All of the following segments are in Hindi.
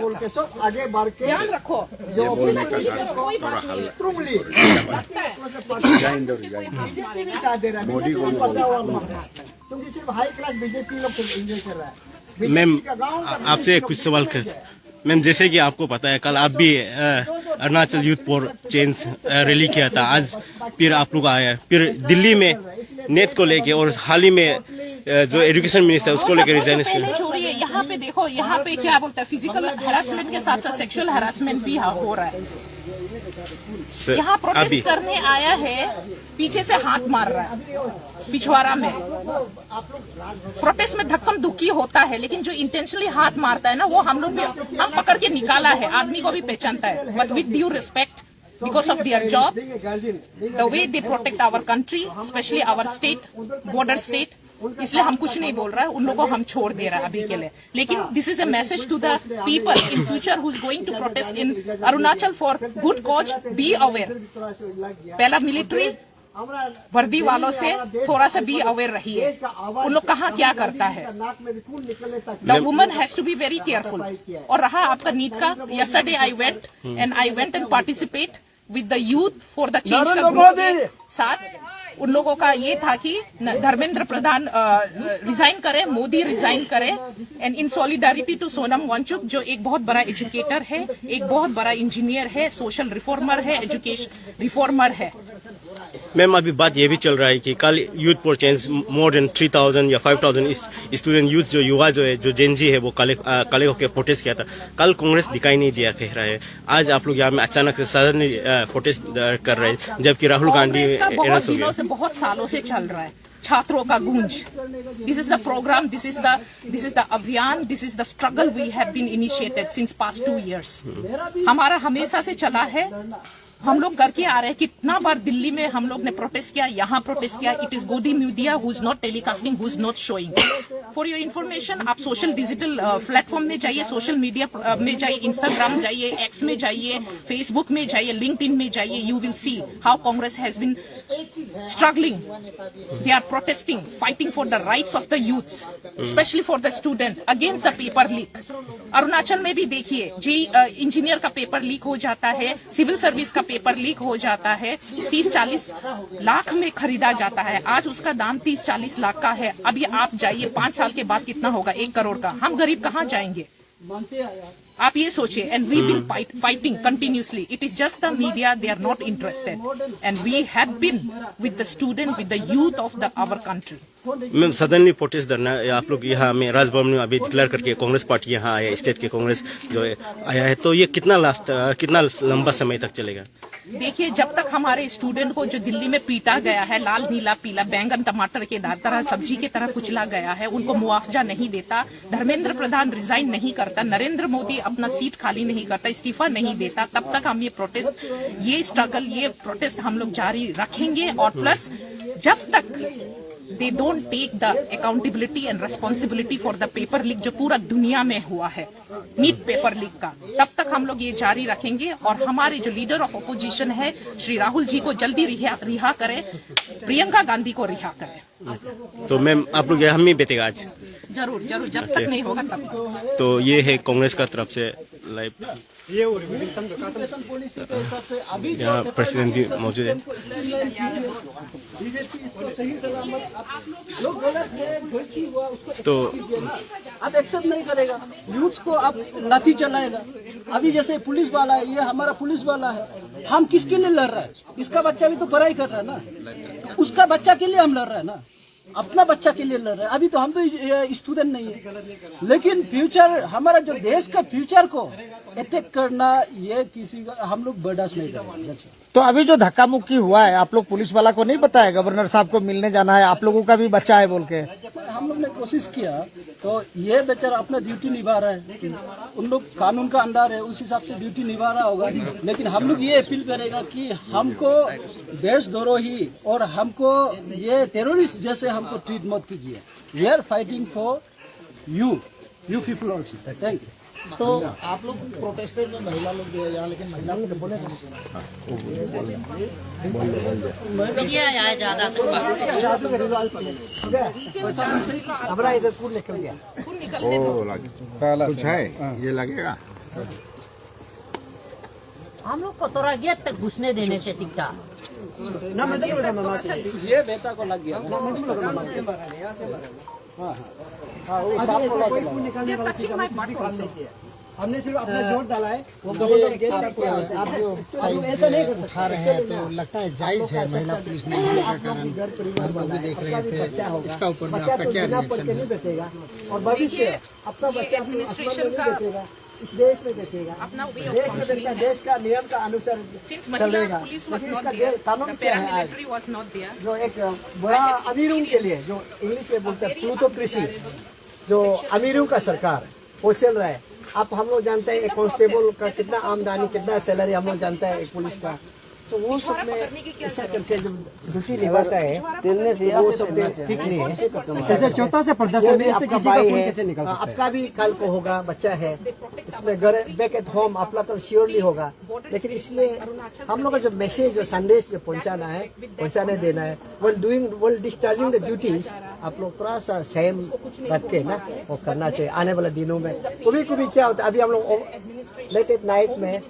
बोल के सब आगे बढ़ के ध्यान रखो। जो कोई बात नहीं, स्ट्रांगली लगता है बीजेपी भी साथ दे रहा है, बीजेपी भी फंसा हुआ है, क्योंकि सिर्फ हाई क्लास बीजेपी लोग एंजॉय कर रहा है। मैम आपसे कुछ सवाल कर मैम, जैसे कि आपको पता है कल आप भी Arunachal youth for change rally किया था, आज फिर आप लोग आए, फिर दिल्ली में नेट को लेके और हाल ही में जो एजुकेशन मिनिस्टर उसको लेकर रिजाइन पहले छोड़िए, यहाँ पे देखो, यहाँ पे क्या बोलता है, फिजिकल हरासमेंट के साथ साथ सेक्सुअल हरासमेंट भी हो रहा है। यहाँ प्रोटेस्ट करने आया है, पीछे से हाथ मार रहा है पिछवाड़ा में। प्रोटेस्ट में धक्कम धुक्की होता है, लेकिन जो इंटेंशनली हाथ मारता है ना, वो हम लोग भी हम पकड़ के निकाला है, आदमी को भी पहचानता है। But with due respect, because of their job, the way they protect our country, especially our state, border state, इसलिए हम कुछ नहीं बोल रहा है, उन लोगों को हम छोड़ दे रहा है अभी के लिए। लेकिन this is a message to the people in future who is going to protest in Arunachal for good cause, be aware. पहला मिलिट्री वर्दी वालों से थोड़ा सा बी अवेयर रहिए, उन लोग कहाँ क्या करता है। The woman has to be very careful. और रहा आपका नीट का, yesterday I went and participate with the youth for the change का ग्रुप के साथ। उन लोगों का ये था कि धर्मेंद्र प्रधान रिजाइन करे, मोदी रिजाइन करे, and in solidarity to Sonam Wangchuk, जो एक बहुत बड़ा एजुकेटर है, एक बहुत बड़ा इंजीनियर है, सोशल रिफॉर्मर है, एजुकेशन रिफॉर्मर है। मैम अभी बात ये भी चल रहा है कि कल youth for change more than 3000 या 5000 स्टूडेंट यूथ जो युवा जो है, जो जेनजी है, वो काले होकर प्रोटेस्ट किया था। कल कांग्रेस दिखाई नहीं दिया कह रहा है, आज आप लोग यहाँ में अचानक से सडनली प्रोटेस्ट कर रहे हैं, जबकि राहुल गांधी बहुत दिनों से, बहुत सालों से चल रहा है छात्रों का गूंज। This is the program, this is the अभियान, this is the struggle we have been initiated since past 2 years। हमारा हमेशा से चला है, हम लोग करके आ रहे हैं। कितना बार दिल्ली में हम लोग ने प्रोटेस्ट किया, यहाँ प्रोटेस्ट किया। इट इज गोदी media who is not telecasting, who is not showing. For your information, आप सोशल डिजिटल प्लेटफॉर्म में जाइए, सोशल मीडिया में जाइए, इंस्टाग्राम जाइए, एक्स में जाइए, फेसबुक में जाइए, लिंक्डइन में जाइए, you will see how Congress has been struggling. They are protesting, fighting for the rights of the youths, especially for the student, against the paper leak. Arunachal में भी देखिए, इंजीनियर का पेपर लीक हो जाता है, सिविल सर्विस का पेपर लीक हो जाता है, 30-40 लाख में खरीदा जाता है। आज उसका दाम 30-40 लाख का है। अभी आप जाइए, 5 साल के बाद कितना होगा, 1 करोड़ का। हम गरीब कहाँ जाएंगे, आप ये सोचिए। And we been fighting continuously. It is just the media, they are not interested, and we have been with the student, with the youth of the our country. Ma'am suddenly protest करना, आप लोग यहाँ में राजभवन में अभी डिक्लेयर करके कांग्रेस पार्टी यहाँ आया, स्टेट के कांग्रेस जो आया है, तो ये कितना लंबा समय तक चलेगा? देखिए, जब तक हमारे स्टूडेंट को जो दिल्ली में पीटा गया है, लाल नीला पीला, बैंगन टमाटर के तरह, सब्जी की तरह कुचला गया है, उनको मुआवजा नहीं देता, धर्मेंद्र प्रधान रिजाइन नहीं करता, नरेंद्र मोदी अपना सीट खाली नहीं करता, इस्तीफा नहीं देता, तब तक हम ये प्रोटेस्ट, ये स्ट्रगल, ये प्रोटेस्ट हम लोग जारी रखेंगे। और प्लस जब तक they don't take the accountability and responsibility for the paper leak जो पूरा दुनिया में हुआ है, नीट पेपर लीक का, तब तक हम लोग ये जारी रखेंगे। और हमारे जो लीडर ऑफ अपोजिशन है, श्री राहुल जी को जल्दी रिहा करें, प्रियंका गांधी को रिहा करें। तो मैम आप लोग हम ही बेतेगा आज? जरूर जरूर, जब तक नहीं होगा तब। तो ये है कांग्रेस का तरफ से लाइव, यहाँ प्रेसिडेंट भी मौजूद है। तो आप एक्सेप्ट नहीं करेगा, यूथ को आप लाठी चलाएगा। अभी जैसे पुलिस वाला है, ये हमारा पुलिस वाला है, हम किसके लिए लड़ रहे हैं? इसका बच्चा भी तो पढ़ाई कर रहा है ना, उसका बच्चा के लिए हम लड़ रहे हैं ना, अपना बच्चा के लिए लड़ रहे हैं। अभी तो हम तो स्टूडेंट नहीं है, लेकिन फ्यूचर, हमारा जो देश का फ्यूचर को अटैक करना, ये किसी का हम लोग बर्दाश्त नहीं करेंगे। तो अभी जो धक्का मुक्की हुआ है, आप लोग पुलिस वाला को नहीं बताया? गवर्नर साहब को मिलने जाना है, आप लोगों का भी बच्चा है बोल के। हम लोग ने कोशिश किया, तो ये बेचारा अपना ड्यूटी निभा रहा है, उन लोग कानून का अंदर है, उस हिसाब से ड्यूटी निभा रहा होगा। लेकिन हम लोग ये अपील करेगा कि हमको देशद्रोही और हमको ये टेररिस्ट जैसे हमको ट्रीट मत कीजिए। We are fighting for you people also. Thank you. तो आप लोग प्रोटेस्टर में महिला लोग भी है यहाँ, लेकिन महिला लोग बोले कुछ है, ये लगेगा हम लोग को थोड़ा गेट तक घुसने देने से टिका ये बेटा को लग गया हमने सिर्फ अपना जोर डाला है, वो गवर्नर गेट तक आप जो ऐसा नहीं उठा रहे हैं तो लगता है जायज है महिला पुलिस नहीं होने का कारण हम लोग भी देख रहे थे। इसका ऊपर में आपका क्या रिएक्शन है? बैठेगा और भविष्य अपना बच्चा एडमिनिस्ट्रेशन का इस देश में देखेगा, अपना वे देश में देखेगा, देश का नियम का अनुसार चलेगा। पुलिस लेकिन वाज इसका नॉट देयर, कानून द क्या है आज? Paramilitary was not there. जो एक बड़ा अमीरों के लिए, जो इंग्लिश में बोलते हैं प्लूटोक्रेसी, जो अमीरों का सरकार वो चल रहा है। अब हम लोग जानते हैं एक कांस्टेबल का कितना आमदनी, कितना सैलरी हम लोग जानते हैं एक पुलिस का, तो वो सब में ऐसा करके जो ड्यूटी निभाता है वो सब ठीक नहीं है। जैसे चौथा से प्रदर्शन में आपका भाई है, आपका भी कल को होगा, बच्चा है, इसमें घर बैक एट होम आपका तो श्योरली होगा। लेकिन इसलिए हम लोग का जो मैसेज, जो संदेश जो पहुंचाने देना है, वेल डिस्चार्जिंग द ड्यूटीज, आप लोग थोड़ा सा सेम रख के ना वो करना चाहिए आने वाले दिनों में। कभी कभी क्या होता है, अभी हम लोग लेट एट नाइट में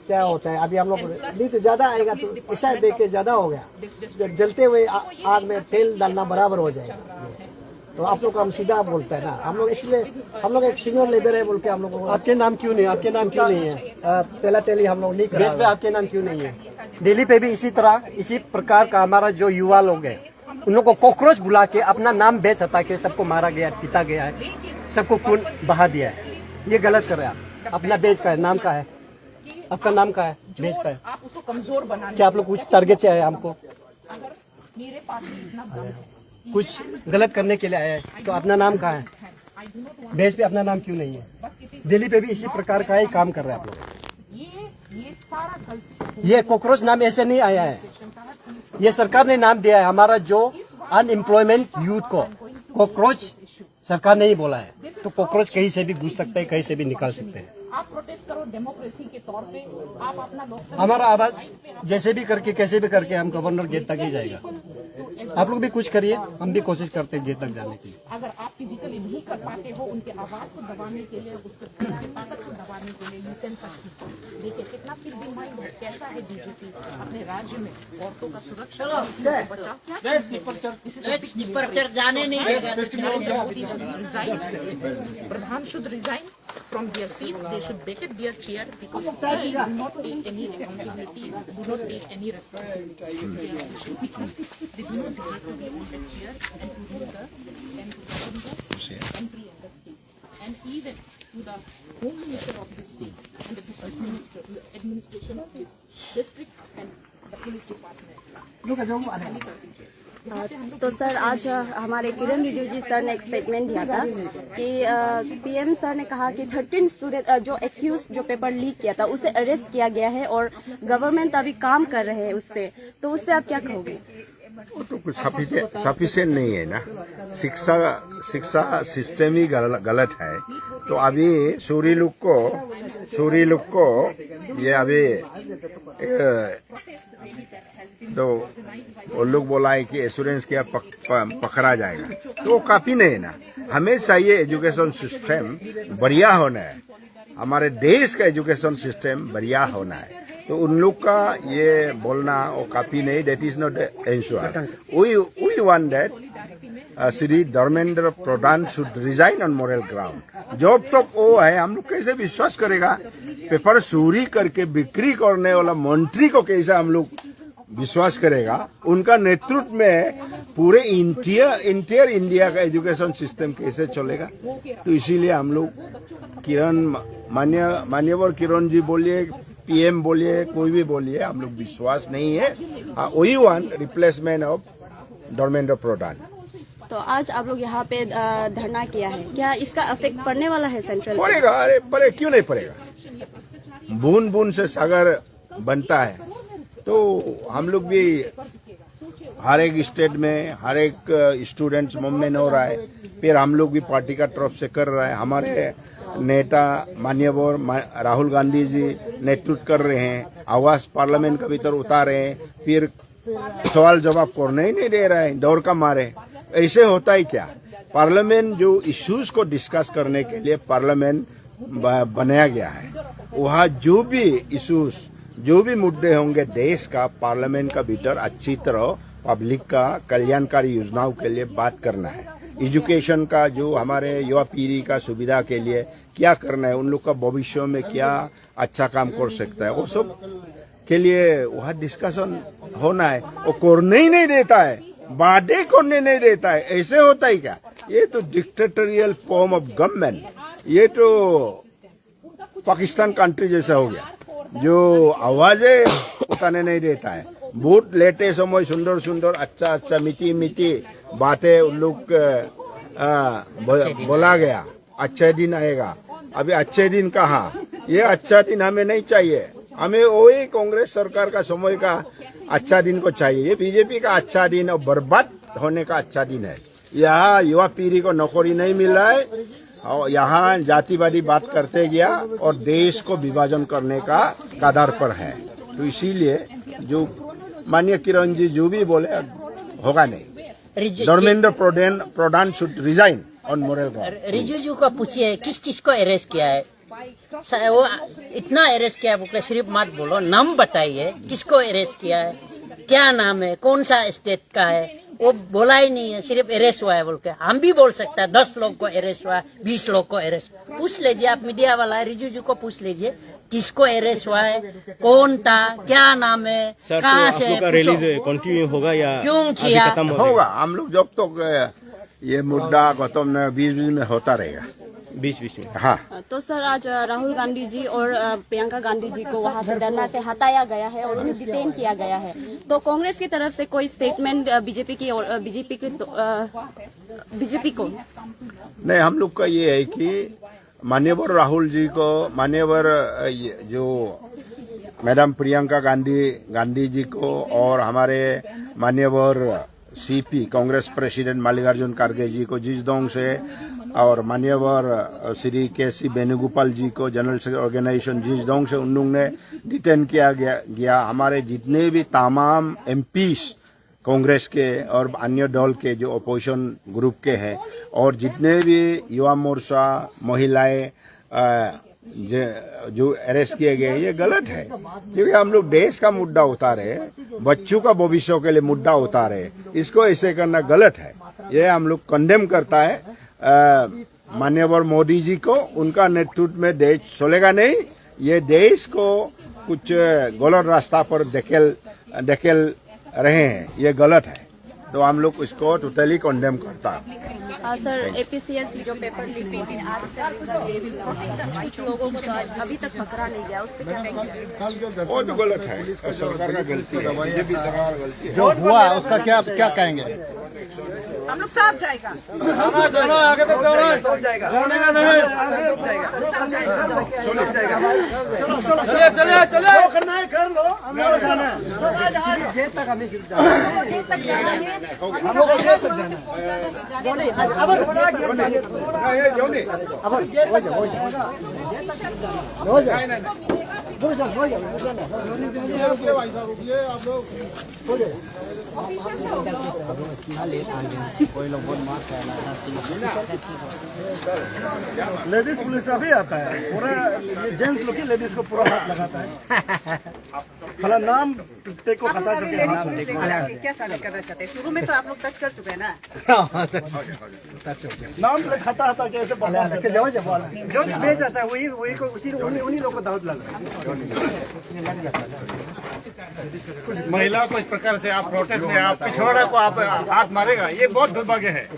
क्या होता है, अभी हम लोग नहीं तो ज्यादा आएगा तो ऐसा देख के ज्यादा हो गया, जलते हुए आग में तेल डालना बराबर हो जाएगा। तो आप लोग को हम सीधा बोलते हैं ना, हम लोग इसलिए हम लोग एक सीनियर लीडर है बोल के हम लोग। आपके नाम क्यों नहीं, आपके नाम क्यों नहीं है? तेला तेली हम लोग नहीं कर देश में आपके नाम क्यों नहीं है? दिल्ली पे भी इसी तरह इसी प्रकार का हमारा जो युवा लोग है उन लोग को कॉकरोच बुला के अपना नाम बेच हटा के सबको मारा गया, पीटा गया है, सबको खून बहा दिया है। ये गलत कर रहे हैं आप। अपना देश का है, नाम का है, आपका नाम का है, देश का है। आप उसको कमजोर बनाने, क्या आप लोग कुछ टारगेट से आए हमको अगर मेरे पास इतना दम है, कुछ गलत करने के लिए आया है तो अपना नाम कहाँ है? देश पे अपना नाम क्यों नहीं है? दिल्ली पे भी इसी प्रकार का ही काम कर रहे हैं आप लोग। ये सारा गलती ये कॉकरोच नाम ऐसे नहीं आया है, ये सरकार ने नाम दिया है। हमारा जो अनएम्प्लॉयमेंट यूथ को कॉकरोच सरकार ने ही बोला है, तो कॉकरोच कहीं से भी घुस सकते हैं, कहीं से भी निकाल सकते हैं। आप प्रोटेस्ट करो डेमोक्रेसी के तौर पे, आप अपना लोकतंत्र, हमारा आवाज जैसे भी करके कैसे भी करके हम गवर्नर गेट तक ही जाएगा। आप लोग भी कुछ करिए, हम भी कोशिश करते हैं गेट तक जाने की। अगर आप फिजिकली नहीं कर पाते हो उनके आवाज को दबाने के लिए, उसके ताकत को दबाने के लिए, यू सेंड सम पीपल। देखिए कितना फिर माइंड है, कैसा है बीजेपी अपने राज्य में औरतों का सुरक्षा बचाव क्या जाने नहीं देगा। Pradhan should resign from their seat. They should vacate their chair because they do not take any accountability, do not take any responsibility. They do not deserve to be on that chair and to rule the country and the state. And even to the Home Minister of this state and the District Minister, administration of this district and the police department. तो सर आज हमारे किरण रिजिजू जी सर ने एक स्टेटमेंट दिया था कि पीएम सर ने कहा कि 13 स्टूडेंट जो एक्यूज जो पेपर लीक किया था उसे अरेस्ट किया गया है और गवर्नमेंट अभी काम कर रहे हैं उस पे, तो उस पे आप क्या कहोगे? वो तो कुछ सफिशिएंट नहीं है ना, शिक्षा सिस्टम ही गलत है। तो अभी सूरी लोग को ये अभी तो वो लोग बोला है कि एश्योरेंस क्या पकड़ा जाएगा, तो वो काफी नहीं है ना। हमें चाहिए एजुकेशन सिस्टम बढ़िया होना है, हमारे देश का एजुकेशन सिस्टम बढ़िया होना है। तो उन लोग का ये बोलना वो काफी नहीं, that is not ensure. We want that Shri Dharmendra Pradhan should resign on moral ground. जब तक वो है हम लोग कैसे विश्वास करेगा? पेपर चोरी करके बिक्री करने वाला मंत्री को कैसे हम लोग विश्वास करेगा? उनका नेतृत्व में पूरे इंटीरियर इंडिया का एजुकेशन सिस्टम कैसे चलेगा? तो इसीलिए हम लोग मान्यवर किरण जी बोलिए, पीएम बोलिए, कोई भी बोलिए, हम लोग विश्वास नहीं है। वही one replacement of Dharmendra Pradhan. तो आज आप लोग यहाँ पे धरना किया है, क्या इसका इफेक्ट पड़ने वाला है सेंट्रल? पड़ेगा, अरे क्यों नहीं पड़ेगा? बूंद बूंद से सागर बनता है। तो हम लोग भी हर एक स्टेट में हर एक स्टूडेंट्स मूवमेंट हो रहा है, फिर हम लोग भी पार्टी का तरफ से कर रहा है। हमारे नेता माननीय राहुल गांधी जी नेतृत्व कर रहे हैं, आवाज पार्लियामेंट के भीतर उतार रहे हैं, फिर सवाल जवाब करने ही नहीं दे रहे हैं, डर का मारे। ऐसे होता ही क्या? पार्लियामेंट जो इश्यूज को डिस्कस करने के लिए पार्लियामेंट बनाया गया है। वहाँ जो भी इश्यूज, जो भी मुद्दे होंगे देश का, पार्लियामेंट का भीतर अच्छी तरह पब्लिक का कल्याणकारी योजनाओं के लिए बात करना है। एजुकेशन का जो हमारे युवा पीढ़ी का सुविधा के लिए क्या करना है, उन लोग का भविष्य में क्या अच्छा काम कर सकता है, वो सब के लिए वहाँ डिस्कशन होना है। वो करने ही नहीं देता है, वादे करने नहीं देता है, ऐसे होता है क्या? ये तो डिक्टेटोरियल फॉर्म ऑफ गवर्नमेंट, ये तो पाकिस्तान कंट्री जैसा हो गया, जो आवाजें उठाने नहीं देता है। वोट लेते समय सुंदर सुंदर अच्छा अच्छा मीठी मीठी बातें उन लोग बोला गया, अच्छे दिन आएगा। अभी अच्छे दिन कहाँ? ये अच्छा दिन हमें नहीं चाहिए, हमें वही कांग्रेस सरकार का समय का अच्छा दिन को चाहिए। ये बीजेपी का अच्छा दिन और बर्बाद होने का अच्छा दिन है। यहाँ युवा पीढ़ी को नौकरी नहीं मिल रहा है और यहाँ जातिवादी बात करते गया और देश को विभाजन करने का कगार पर है। तो इसीलिए जो माननीय किरण जी जो भी बोले होगा नहीं। Dharmendra Pradhan should resign on moral ground. Rijiju को पूछिए किस किस को अरेस्ट किया है, वो इतना अरेस्ट किया है, सिर्फ मत बोलो, नाम बताइए किसको अरेस्ट किया है, क्या नाम है, कौन सा स्टेट का है, वो बोला ही नहीं है, सिर्फ अरेस्ट हुआ है बोल के। हम भी बोल सकते हैं 10 लोग को अरेस्ट हुआ है, 20 लोग को अरेस्ट। पूछ लीजिए, आप मीडिया वाला है, रिजिजू को पूछ लीजिए किसको अरेस्ट हुआ है, कौन था, क्या नाम है, कहाँ से रिलीज कंटिन्यू होगा या क्यों किया होगा? हम लोग जब तक ये मुद्दा खत्म न बीच बीच में होता रहेगा, बीच बीच में। हाँ, तो सर आज राहुल गांधी जी और प्रियंका गांधी जी को वहां से धरना से हटाया गया है और उन्हें डिटेन किया गया है, तो कांग्रेस की तरफ से कोई स्टेटमेंट बीजेपी को? नहीं, हम लोग का ये है कि मान्यवर राहुल जी को, मान्यवर जो मैडम प्रियंका गांधी जी को और हमारे मान्यवर सीपी कांग्रेस प्रेसिडेंट मल्लिकार्जुन खड़गे जी को जिस ढंग से, और मान्यवर श्री के.सी. वेणुगोपाल जी को जनरल सेक्रेटरी ऑर्गेनाइजेशन जिस ढंग से उन लोग ने डिटेन किया गया, हमारे जितने भी तमाम एमपीस कांग्रेस के और अन्य दल के जो अपोजिशन ग्रुप के हैं और जितने भी युवा मोर्चा महिलाएं जो अरेस्ट किए गए, ये गलत है। क्योंकि हम लोग देश का मुद्दा उठा रहे, बच्चों का भविष्य के लिए मुद्दा उठा रहे, इसको ऐसे करना गलत है। ये हम लोग कंडेम करता है। माननीय मोदी जी को, उनका नेतृत्व में देश चलेगा नहीं, ये देश को कुछ गलत रास्ता पर धकेल रहे हैं, ये गलत है। तो हम लोग इसको टोटली कंडेम करता है। सर एपीसीएस जो पेपर लीक हुआ है, आज तक कुछ लोगों को तो अभी तक पकड़ा नहीं गया, उस पर क्या कहेंगे? वो तो गलत है, सरकार का गलती है, बीजेपी सरकार का गलती है। जो हुआ उसका क्या कहेंगे? हम लोग साफ जाएगा, आगे तक जाएगा, चलिए चलिए करना है कर लो, हम लोग जाना है गेट तक, हमें सिर्फ जाना है, हम लोग गेट तक जाना है। अब लेडीज पुलिस अभी आता है, पूरा जेंट्स लोग की लेडीज को पूरा हाथ लगाता है। साला नाम टेक को खता चुके हैं। क्या साबित करना चाहते हैं? शुरू में तो आप लोग टच कर चुके हैं ना, नाम खाता था कैसे जो बेच आता है वही को उन्हीं लोग को दावत लग रहा है। महिला को इस प्रकार से आप प्रोटेस्ट में आप पिछवाड़ा को आप हाथ मारेगा, ये बहुत दुर्भाग्य है।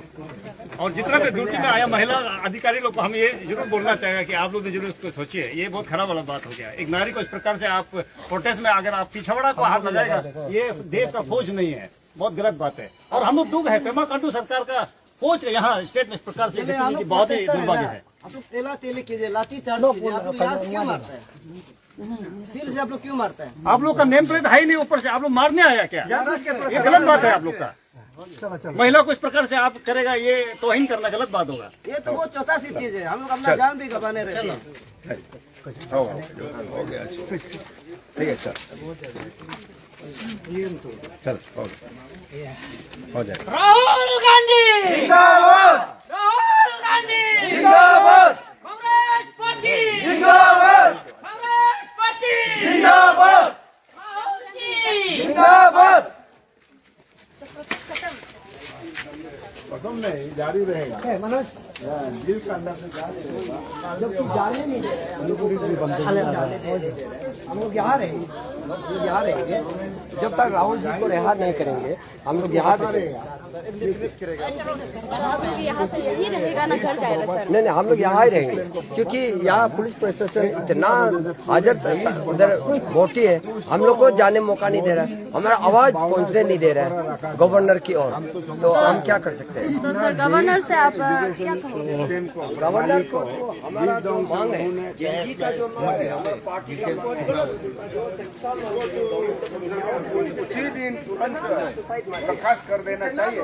और जितना भी ड्यूटी में आया महिला अधिकारी लोग को हम ये जरूर बोलना चाहेगा कि आप लोग जरूर इसको सोचिए, ये बहुत खराब वाला बात हो गया। एक नारी को इस प्रकार से आप प्रोटेस्ट में अगर आप पिछवाड़ा को हाथ लगाएगा, ये देश का फौज नहीं है, बहुत गलत बात है। और हम लोग दुख है पेमा खांडू सरकार का फौज यहाँ स्टेट में इस प्रकार से बहुत ही दुर्भाग्य है। आप लोग तेला तेली कीजिए, लाठी चार्ज कीजिए, आप लोग यहाँ से क्यों मारते हैं? सील से आप लोग क्यों मारते हैं? आप लोग का नेम प्लेट है ही नहीं, ऊपर से आप लोग मारने आया क्या? ये गलत बात है आप लोग का। महिला को इस प्रकार से आप करेगा, ये तौहीन करना गलत बात होगा। ये तो बहुत छोटा सी चीज है, हम लोग अपना जान भी गंवाने रहते हैं। ठीक है, चल हो जाए। राहुल गांधी जिंदाबाद, राहुल गांधी जिंदाबाद, कांग्रेस पार्टी मालूम नहीं, जारी रहेगा। मनोज जेल के अंदर से जारी रहेगा। जब तक जाने नहीं दे रहे हम लोग यहाँ रहेंगे, यहाँ रहेंगे जब तक राहुल जी को रिहा नहीं करेंगे। हम लोग यहाँ रहेंगे, यहाँ से यही रहेगा ना, घर जाएगा सर? नहीं हम लोग यहाँ ही रहेंगे, क्योंकि यहाँ पुलिस प्रशासन इतना हाजत उधर मोटी है, हम लोग को जाने मौका नहीं दे रहा है, हमारा आवाज पहुँचने नहीं दे रहा है गवर्नर की ओर। तो हम क्या कर सकते हैं? तो सर गवर्नर से आप क्या कहोगे? गवर्नर को हमारा जो मांग है, जेएनजी का जो मांग है, पार्टी का उसी दिन तुरंत बर्खास्त कर देना चाहिए।